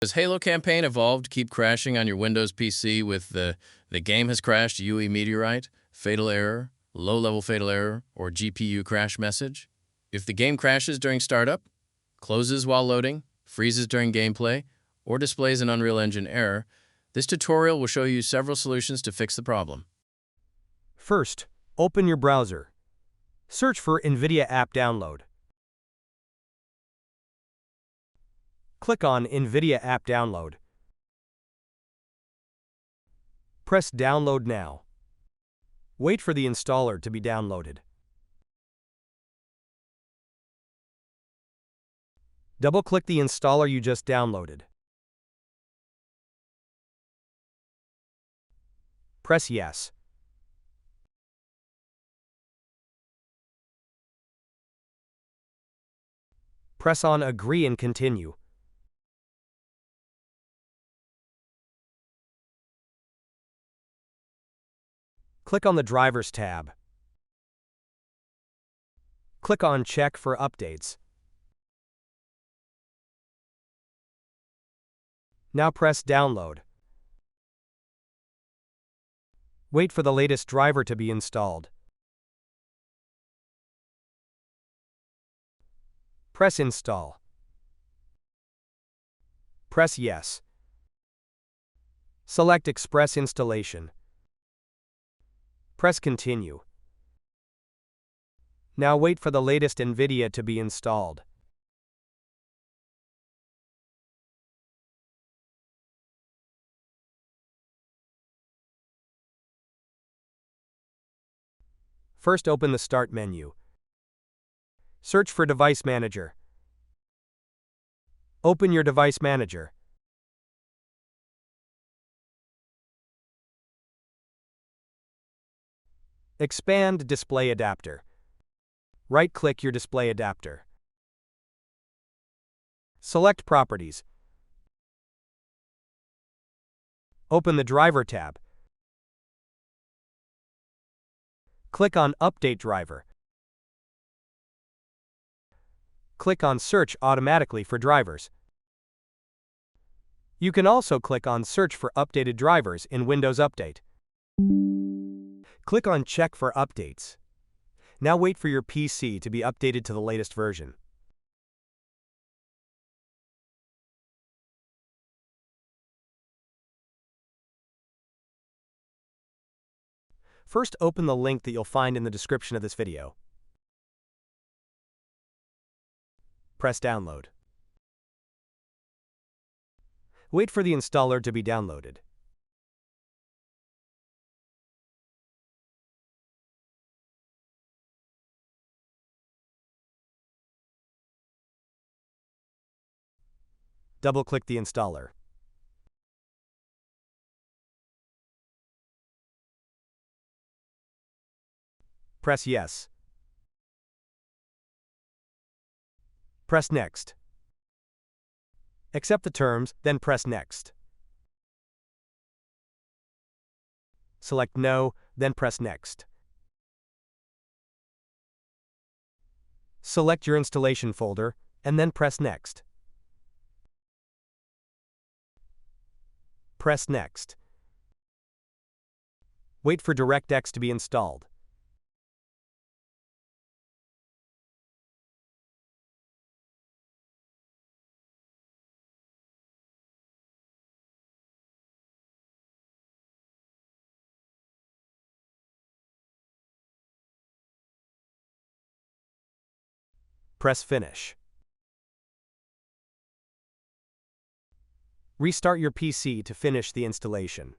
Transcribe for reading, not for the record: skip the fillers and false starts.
Has Halo campaign evolved to keep crashing on your Windows PC with the game has crashed UE-Meteorite, fatal error, low-level fatal error, or GPU crash message? If the game crashes during startup, closes while loading, freezes during gameplay, or displays an Unreal Engine error, this tutorial will show you several solutions to fix the problem. First, open your browser. Search for NVIDIA App Download. Click on NVIDIA App Download. Press Download Now. Wait for the installer to be downloaded. Double-click the installer you just downloaded. Press Yes. Press on Agree and Continue. Click on the Drivers tab. Click on Check for Updates. Now press Download. Wait for the latest driver to be installed. Press Install. Press Yes. Select Express Installation. Press Continue. Now wait for the latest NVIDIA to be installed. First, open the Start menu. Search for Device Manager. Open your Device Manager. Expand Display Adapter. Right-click your display adapter. Select Properties. Open the Driver tab. Click on Update Driver. Click on Search automatically for drivers. You can also click on Search for updated drivers in Windows Update. Click on Check for Updates. Now wait for your PC to be updated to the latest version. First, open the link that you'll find in the description of this video. Press Download. Wait for the installer to be downloaded. Double-click the installer. Press Yes. Press Next. Accept the terms, then press Next. Select No, then press Next. Select your installation folder, and then press Next. Press Next. Wait for DirectX to be installed. Press Finish. Restart your PC to finish the installation.